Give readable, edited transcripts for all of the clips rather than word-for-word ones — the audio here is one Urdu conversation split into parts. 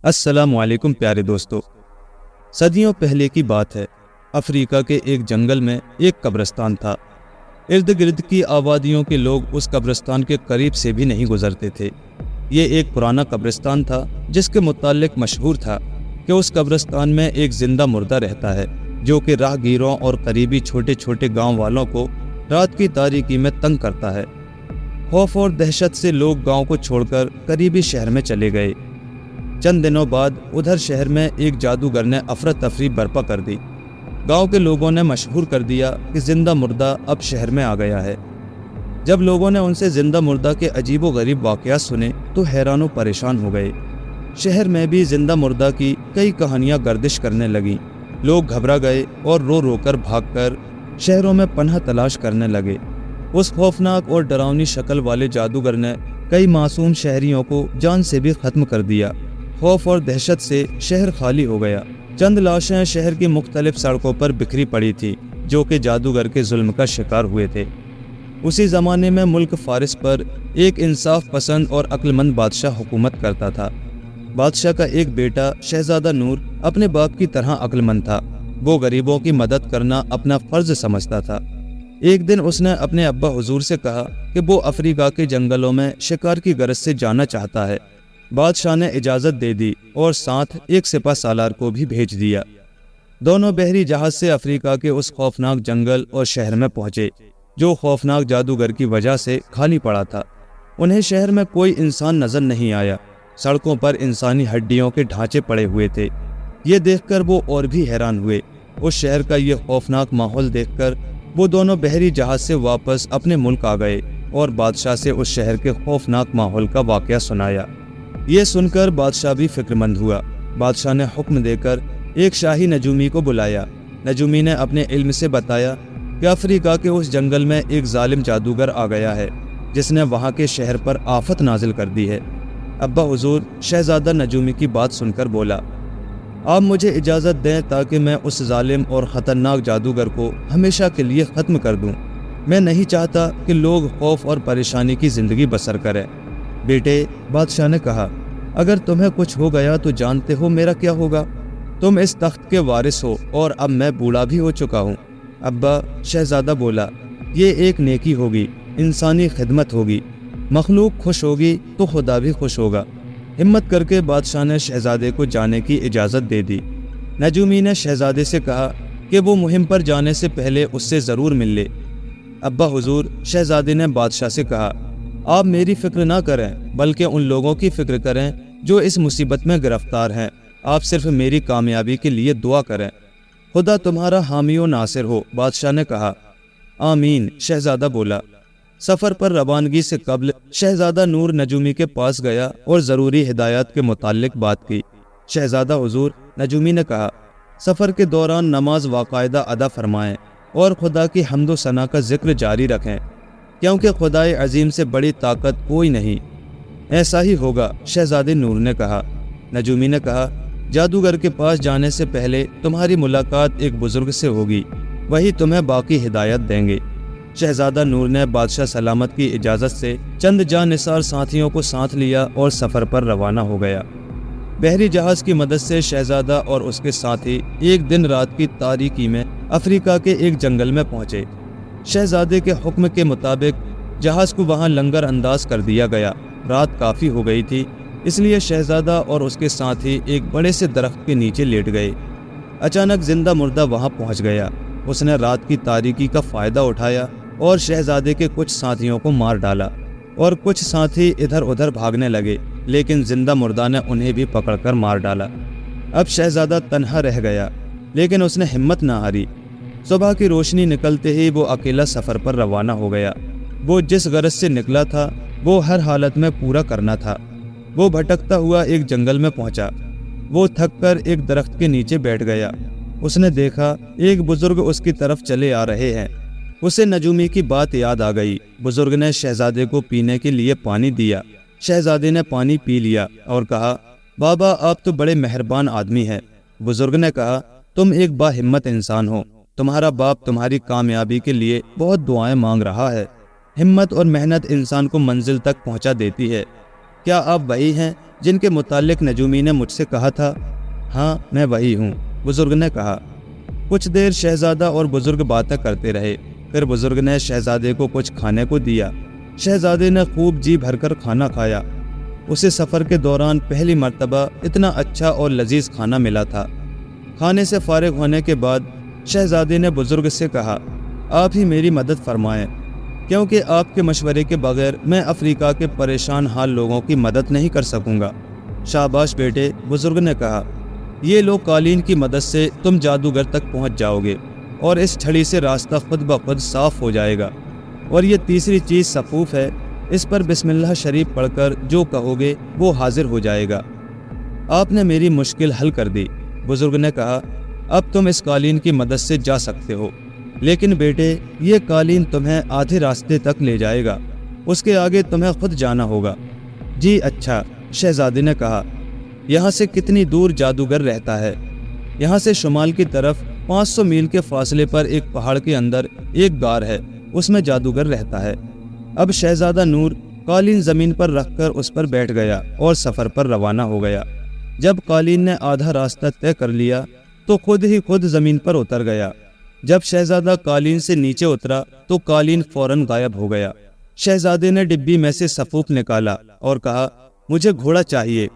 السلام علیکم پیارے دوستو، صدیوں پہلے کی بات ہے۔ افریقہ کے ایک جنگل میں ایک قبرستان تھا۔ ارد گرد کی آبادیوں کے لوگ اس قبرستان کے قریب سے بھی نہیں گزرتے تھے۔ یہ ایک پرانا قبرستان تھا جس کے متعلق مشہور تھا کہ اس قبرستان میں ایک زندہ مردہ رہتا ہے جو کہ راہ گیروں اور قریبی چھوٹے چھوٹے گاؤں والوں کو رات کی تاریکی میں تنگ کرتا ہے۔ خوف اور دہشت سے لوگ گاؤں کو چھوڑ کر قریبی شہر میں چلے گئے۔ چند دنوں بعد ادھر شہر میں ایک جادوگر نے افراتفری برپا کر دی۔ گاؤں کے لوگوں نے مشہور کر دیا کہ زندہ مردہ اب شہر میں آ گیا ہے۔ جب لوگوں نے ان سے زندہ مردہ کے عجیب و غریب واقعات سنے تو حیران و پریشان ہو گئے۔ شہر میں بھی زندہ مردہ کی کئی کہانیاں گردش کرنے لگیں۔ لوگ گھبرا گئے اور رو رو کر بھاگ کر شہروں میں پناہ تلاش کرنے لگے۔ اس خوفناک اور ڈراؤنی شکل والے جادوگر نے کئی معصوم شہریوں کو جان سے بھی ختم کر دیا۔ خوف اور دہشت سے شہر خالی ہو گیا۔ چند لاشیں شہر کی مختلف سڑکوں پر بکھری پڑی تھی جو کہ جادوگر کے ظلم کا شکار ہوئے تھے۔ اسی زمانے میں ملک فارس پر ایک انصاف پسند اور عقل مند بادشاہ حکومت کرتا تھا۔ بادشاہ کا ایک بیٹا شہزادہ نور اپنے باپ کی طرح عقل مند تھا۔ وہ غریبوں کی مدد کرنا اپنا فرض سمجھتا تھا۔ ایک دن اس نے اپنے ابا حضور سے کہا کہ وہ افریقہ کے جنگلوں میں شکار کی غرض سے جانا چاہتا ہے۔ بادشاہ نے اجازت دے دی اور ساتھ ایک سپہ سالار کو بھی بھیج دیا۔ دونوں بحری جہاز سے افریقہ کے اس خوفناک جنگل اور شہر میں پہنچے جو خوفناک جادوگر کی وجہ سے خالی پڑا تھا۔ انہیں شہر میں کوئی انسان نظر نہیں آیا۔ سڑکوں پر انسانی ہڈیوں کے ڈھانچے پڑے ہوئے تھے۔ یہ دیکھ کر وہ اور بھی حیران ہوئے۔ اس شہر کا یہ خوفناک ماحول دیکھ کر وہ دونوں بحری جہاز سے واپس اپنے ملک آ گئے اور بادشاہ سے اس شہر کے خوفناک ماحول کا واقعہ سنایا۔ یہ سن کر بادشاہ بھی فکر مند ہوا۔ بادشاہ نے حکم دے کر ایک شاہی نجومی کو بلایا۔ نجومی نے اپنے علم سے بتایا کہ افریقہ کے اس جنگل میں ایک ظالم جادوگر آ گیا ہے جس نے وہاں کے شہر پر آفت نازل کر دی ہے۔ ابا حضور شہزادہ نجومی کی بات سن کر بولا، آپ مجھے اجازت دیں تاکہ میں اس ظالم اور خطرناک جادوگر کو ہمیشہ کے لیے ختم کر دوں۔ میں نہیں چاہتا کہ لوگ خوف اور پریشانی کی زندگی بسر کریں۔ بیٹے، بادشاہ نے کہا، اگر تمہیں کچھ ہو گیا تو جانتے ہو میرا کیا ہوگا؟ تم اس تخت کے وارث ہو اور اب میں بوڑھا بھی ہو چکا ہوں۔ ابا، شہزادہ بولا، یہ ایک نیکی ہوگی، انسانی خدمت ہوگی۔ مخلوق خوش ہوگی تو خدا بھی خوش ہوگا۔ ہمت کر کے بادشاہ نے شہزادے کو جانے کی اجازت دے دی۔ نجومی نے شہزادے سے کہا کہ وہ مہم پر جانے سے پہلے اس سے ضرور مل لے۔ ابا حضور، شہزادے نے بادشاہ سے کہا، آپ میری فکر نہ کریں بلکہ ان لوگوں کی فکر کریں جو اس مصیبت میں گرفتار ہیں۔ آپ صرف میری کامیابی کے لیے دعا کریں۔ خدا تمہارا حامی و ناصر ہو، بادشاہ نے کہا۔ آمین، شہزادہ بولا۔ سفر پر روانگی سے قبل شہزادہ نور نجومی کے پاس گیا اور ضروری ہدایات کے متعلق بات کی۔ شہزادہ حضور، نجومی نے کہا، سفر کے دوران نماز باقاعدہ ادا فرمائیں اور خدا کی حمد و ثنا کا ذکر جاری رکھیں کیونکہ خدائے عظیم سے بڑی طاقت کوئی نہیں۔ ایسا ہی ہوگا، شہزادے نور نے کہا۔ نجومی نے کہا، جادوگر کے پاس جانے سے پہلے تمہاری ملاقات ایک بزرگ سے ہوگی، وہی تمہیں باقی ہدایت دیں گے۔ شہزادہ نور نے بادشاہ سلامت کی اجازت سے چند جاں نثار ساتھیوں کو ساتھ لیا اور سفر پر روانہ ہو گیا۔ بحری جہاز کی مدد سے شہزادہ اور اس کے ساتھی ایک دن رات کی تاریکی میں افریقہ کے ایک جنگل میں پہنچے۔ شہزادے کے حکم کے مطابق جہاز کو وہاں لنگر انداز کر دیا گیا۔ رات کافی ہو گئی تھی، اس لیے شہزادہ اور اس کے ساتھی ایک بڑے سے درخت کے نیچے لیٹ گئے۔ اچانک زندہ مردہ وہاں پہنچ گیا۔ اس نے رات کی تاریکی کا فائدہ اٹھایا اور شہزادے کے کچھ ساتھیوں کو مار ڈالا اور کچھ ساتھی ادھر ادھر بھاگنے لگے، لیکن زندہ مردہ نے انہیں بھی پکڑ کر مار ڈالا۔ اب شہزادہ تنہا رہ گیا، لیکن اس نے ہمت نہ ہاری۔ صبح کی روشنی نکلتے ہی وہ اکیلا سفر پر روانہ ہو گیا۔ وہ جس غرض سے نکلا تھا وہ ہر حالت میں پورا کرنا تھا۔ وہ بھٹکتا ہوا ایک جنگل میں پہنچا۔ وہ تھک کر ایک درخت کے نیچے بیٹھ گیا۔ اس نے دیکھا ایک بزرگ اس کی طرف چلے آ رہے ہیں۔ اسے نجومی کی بات یاد آ گئی۔ بزرگ نے شہزادے کو پینے کے لیے پانی دیا۔ شہزادے نے پانی پی لیا اور کہا، بابا، آپ تو بڑے مہربان آدمی ہیں۔ بزرگ نے کہا، تم ایک با ہمت انسان ہو۔ تمہارا باپ تمہاری کامیابی کے لیے بہت دعائیں مانگ رہا ہے۔ ہمت اور محنت انسان کو منزل تک پہنچا دیتی ہے۔ کیا آپ وہی ہیں جن کے متعلق نجومی نے مجھ سے کہا تھا؟ ہاں میں وہی ہوں، بزرگ نے کہا۔ کچھ دیر شہزادہ اور بزرگ باتیں کرتے رہے، پھر بزرگ نے شہزادے کو کچھ کھانے کو دیا۔ شہزادے نے خوب جی بھر کر کھانا کھایا۔ اسے سفر کے دوران پہلی مرتبہ اتنا اچھا اور لذیذ کھانا ملا تھا۔ کھانے سے فارغ ہونے کے بعد شہزادے نے بزرگ سے کہا، آپ ہی میری مدد فرمائیں، کیونکہ آپ کے مشورے کے بغیر میں افریقہ کے پریشان حال لوگوں کی مدد نہیں کر سکوں گا۔ شاباش بیٹے، بزرگ نے کہا، یہ لو قالین کی مدد سے تم جادوگر تک پہنچ جاؤ گے اور اس چھڑی سے راستہ خود بخود صاف ہو جائے گا۔ اور یہ تیسری چیز صفوف ہے، اس پر بسم اللہ شریف پڑھ کر جو کہو گے وہ حاضر ہو جائے گا۔ آپ نے میری مشکل حل کر دی، بزرگ نے کہا، اب تم اس قالین کی مدد سے جا سکتے ہو، لیکن بیٹے یہ قالین تمہیں آدھے راستے تک لے جائے گا، اس کے آگے تمہیں خود جانا ہوگا۔ جی اچھا، شہزادے نے کہا، یہاں سے کتنی دور جادوگر رہتا ہے؟ یہاں سے شمال کی طرف 500 میل کے فاصلے پر ایک پہاڑ کے اندر ایک غار ہے، اس میں جادوگر رہتا ہے۔ اب شہزادہ نور قالین زمین پر رکھ کر اس پر بیٹھ گیا اور سفر پر روانہ ہو گیا۔ جب قالین نے آدھا راستہ طے کر لیا تو خود ہی خود زمین پر اتر گیا۔ جب شہزادہ قالین سے نیچے اترا تو قالین فوراً غائب ہو گیا۔ شہزادے نے ڈبی میں سے صفوف نکالا اور کہا، مجھے گھوڑا چاہیے۔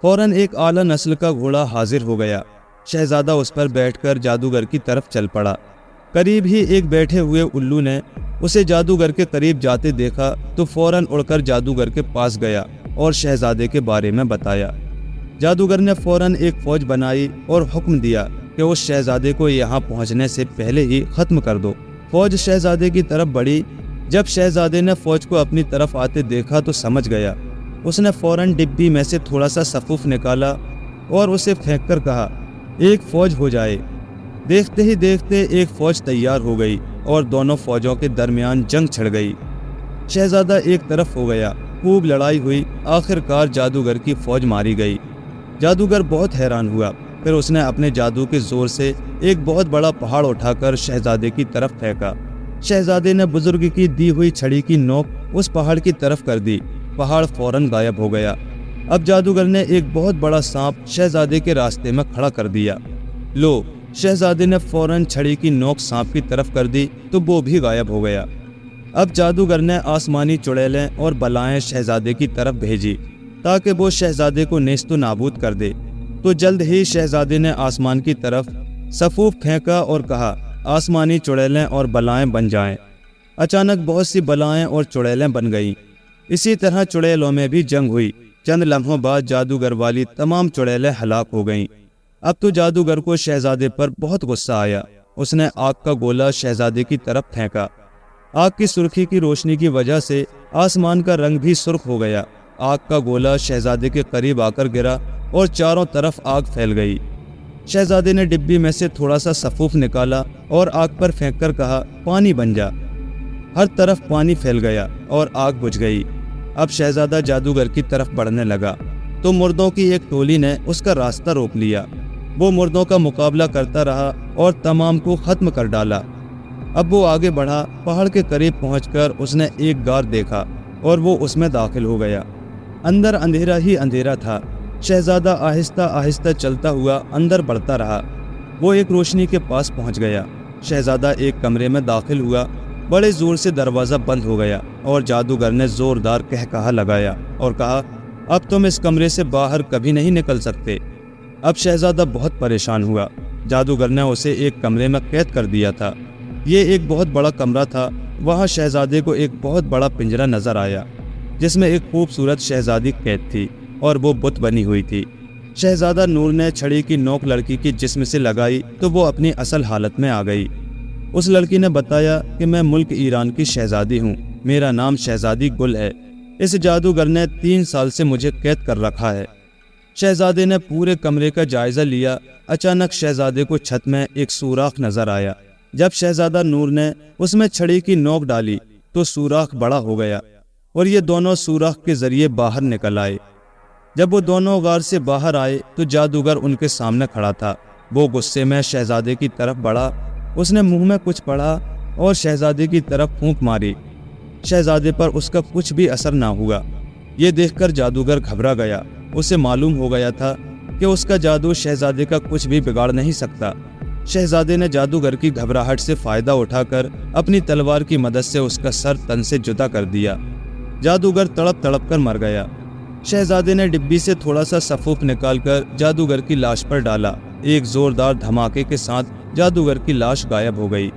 فوراً ایک اعلیٰ نسل کا گھوڑا حاضر ہو گیا۔ شہزادہ اس پر بیٹھ کر جادوگر کی طرف چل پڑا۔ قریب ہی ایک بیٹھے ہوئے الو نے اسے جادوگر کے قریب جاتے دیکھا تو فوراً اڑ کر جادوگر کے پاس گیا اور شہزادے کے بارے میں بتایا۔ جادوگر نے فوراً ایک فوج بنائی اور حکم دیا کہ اس شہزادے کو یہاں پہنچنے سے پہلے ہی ختم کر دو۔ فوج شہزادے کی طرف بڑھی۔ جب شہزادے نے فوج کو اپنی طرف آتے دیکھا تو سمجھ گیا۔ اس نے فوراً ڈبی میں سے تھوڑا سا صفوف نکالا اور اسے پھینک کر کہا، ایک فوج ہو جائے۔ دیکھتے ہی دیکھتے ایک فوج تیار ہو گئی اور دونوں فوجوں کے درمیان جنگ چھڑ گئی۔ شہزادہ ایک طرف ہو گیا، خوب لڑائی ہوئی، آخر کار جادوگر کی فوج ماری گئی۔ جادوگر بہت حیران ہوا، پھر اس نے اپنے جادو کے زور سے ایک بہت بڑا پہاڑ اٹھا کر شہزادے کی طرف پھینکا۔ شہزادے نے بزرگ کی دی ہوئی چھڑی کی نوک اس پہاڑ کی طرف کر دی۔ پہاڑ فوراً غائب ہو گیا۔ اب جادوگر نے ایک بہت بڑا سانپ شہزادے کے راستے میں کھڑا کر دیا۔ لو، شہزادے نے فوراً چھڑی کی نوک سانپ کی طرف کر دی تو وہ بھی غائب ہو گیا۔ اب جادوگر نے آسمانی چڑیلیں اور بلائیں شہزادے کی طرف بھیجی تاکہ وہ شہزادے کو نیست و نابود کر دے۔ تو جلد ہی شہزادے نے آسمان کی طرف صفوف پھینکا اور کہا، آسمانی چڑیلیں اور بلائیں بن جائیں۔ اچانک بہت سی بلائیں اور چڑیلیں بن گئیں۔ اسی طرح چڑیلوں میں بھی جنگ ہوئی۔ چند لمحوں بعد جادوگر والی تمام چڑیلیں ہلاک ہو گئیں۔ اب تو جادوگر کو شہزادے پر بہت غصہ آیا۔ اس نے آگ کا گولا شہزادے کی طرف پھینکا۔ آگ کی سرخی کی روشنی کی وجہ سے آسمان کا رنگ بھی سرخ ہو گیا۔ آگ کا گولا شہزادے کے قریب آ کر گرا اور چاروں طرف آگ پھیل گئی۔ شہزادے نے ڈبی میں سے تھوڑا سا صفوف نکالا اور آگ پر پھینک کر کہا، پانی بن جا۔ ہر طرف پانی پھیل گیا اور آگ بجھ گئی۔ اب شہزادہ جادوگر کی طرف بڑھنے لگا تو مردوں کی ایک ٹولی نے اس کا راستہ روک لیا۔ وہ مردوں کا مقابلہ کرتا رہا اور تمام کو ختم کر ڈالا۔ اب وہ آگے بڑھا، پہاڑ کے قریب پہنچ کر اس نے ایک غار دیکھا اور وہ اس میں داخل ہو گیا۔ اندر اندھیرا ہی اندھیرا تھا۔ شہزادہ آہستہ آہستہ چلتا ہوا اندر بڑھتا رہا۔ وہ ایک روشنی کے پاس پہنچ گیا۔ شہزادہ ایک کمرے میں داخل ہوا۔ بڑے زور سے دروازہ بند ہو گیا اور جادوگر نے زوردار قہقہا لگایا اور کہا، اب تم اس کمرے سے باہر کبھی نہیں نکل سکتے۔ اب شہزادہ بہت پریشان ہوا۔ جادوگر نے اسے ایک کمرے میں قید کر دیا تھا۔ یہ ایک بہت بڑا کمرہ تھا۔ وہاں شہزادے کو ایک بہت بڑا پنجرہ نظر آیا جس میں ایک خوبصورت شہزادی قید تھی اور وہ بت بنی ہوئی تھی۔ شہزادہ نور نے چھڑی کی نوک لڑکی کے جسم سے لگائی تو وہ اپنی اصل حالت میں آ گئی۔ اس لڑکی نے بتایا کہ میں ملک ایران کی شہزادی ہوں، میرا نام شہزادی گل ہے۔ اس جادوگر نے 3 سال سے مجھے قید کر رکھا ہے۔ شہزادے نے پورے کمرے کا جائزہ لیا۔ اچانک شہزادے کو چھت میں ایک سوراخ نظر آیا۔ جب شہزادہ نور نے اس میں چھڑی کی نوک ڈالی تو سوراخ بڑا ہو گیا اور یہ دونوں سوراخ کے ذریعے باہر نکل آئے۔ جب وہ دونوں غار سے باہر آئے تو جادوگر ان کے سامنے کھڑا تھا۔ وہ غصے میں شہزادے کی طرف بڑھا۔ اس نے منہ میں کچھ پڑھا اور شہزادے کی طرف پھونک ماری۔ شہزادے پر اس کا کچھ بھی اثر نہ ہوا۔ یہ دیکھ کر جادوگر گھبرا گیا۔ اسے معلوم ہو گیا تھا کہ اس کا جادو شہزادے کا کچھ بھی بگاڑ نہیں سکتا۔ شہزادے نے جادوگر کی گھبراہٹ سے فائدہ اٹھا کر اپنی تلوار کی مدد سے اس کا سر تن سے جدا کر دیا۔ جادوگر تڑپ تڑپ کر مر گیا۔ شہزادے نے ڈبی سے تھوڑا سا سفوف نکال کر جادوگر کی لاش پر ڈالا۔ ایک زوردار دھماکے کے ساتھ جادوگر کی لاش غائب ہو گئی۔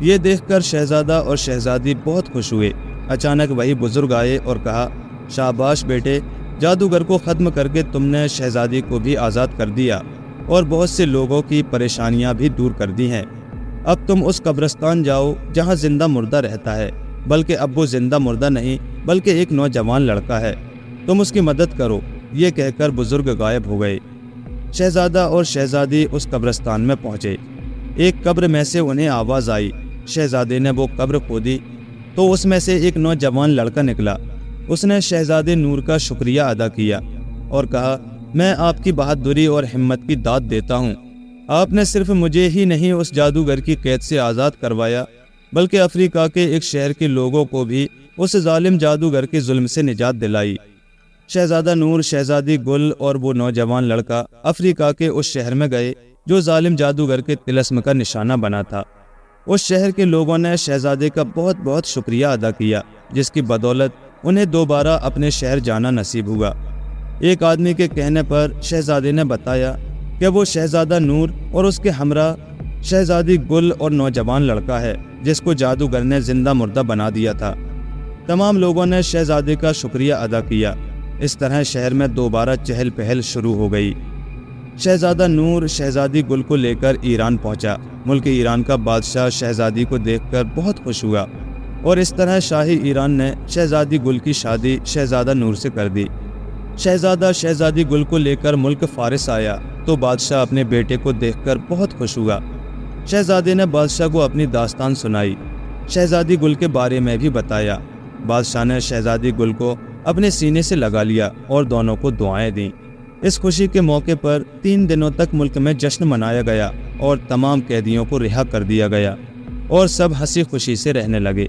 یہ دیکھ کر شہزادہ اور شہزادی بہت خوش ہوئے۔ اچانک وہی بزرگ آئے اور کہا، شاباش بیٹے، جادوگر کو ختم کر کے تم نے شہزادی کو بھی آزاد کر دیا اور بہت سے لوگوں کی پریشانیاں بھی دور کر دی ہیں۔ اب تم اس قبرستان جاؤ جہاں زندہ مردہ رہتا ہے، بلکہ اب وہ زندہ مردہ نہیں بلکہ ایک نوجوان لڑکا ہے، تم اس کی مدد کرو۔ یہ کہہ کر بزرگ غائب ہو گئے۔ شہزادہ اور شہزادی اس قبرستان میں پہنچے۔ ایک قبر میں سے انہیں آواز آئی۔ شہزادے نے وہ قبر کھودی تو اس میں سے ایک نوجوان لڑکا نکلا۔ اس نے شہزادے نور کا شکریہ ادا کیا اور کہا، میں آپ کی بہادری اور ہمت کی داد دیتا ہوں۔ آپ نے صرف مجھے ہی نہیں اس جادوگر کی قید سے آزاد کروایا بلکہ افریقہ کے ایک شہر کے لوگوں کو بھی اس ظالم جادوگر کے ظلم سے نجات دلائی۔ شہزادہ نور، شہزادی گل اور وہ نوجوان لڑکا افریقہ کے اس شہر میں گئے جو ظالم جادوگر کے طلسم کا نشانہ بنا تھا۔ اس شہر کے لوگوں نے شہزادے کا بہت بہت شکریہ ادا کیا، جس کی بدولت انہیں دوبارہ اپنے شہر جانا نصیب ہوا۔ ایک آدمی کے کہنے پر شہزادے نے بتایا کہ وہ شہزادہ نور اور اس کے ہمراہ شہزادی گل اور نوجوان لڑکا ہے جس کو جادوگر نے زندہ مردہ بنا دیا تھا۔ تمام لوگوں نے شہزادے کا شکریہ ادا کیا۔ اس طرح شہر میں دوبارہ چہل پہل شروع ہو گئی۔ شہزادہ نور شہزادی گل کو لے کر ایران پہنچا۔ ملک ایران کا بادشاہ شہزادی کو دیکھ کر بہت خوش ہوا اور اس طرح شاہی ایران نے شہزادی گل کی شادی شہزادہ نور سے کر دی۔ شہزادہ شہزادی گل کو لے کر ملک فارس آیا تو بادشاہ اپنے بیٹے کو دیکھ کر بہت خوش ہوا۔ شہزادے نے بادشاہ کو اپنی داستان سنائی، شہزادی گل کے بارے میں بھی بتایا۔ بادشاہ نے شہزادی گل کو اپنے سینے سے لگا لیا اور دونوں کو دعائیں دیں۔ اس خوشی کے موقع پر 3 دنوں تک ملک میں جشن منایا گیا اور تمام قیدیوں کو رہا کر دیا گیا اور سب ہنسی خوشی سے رہنے لگے۔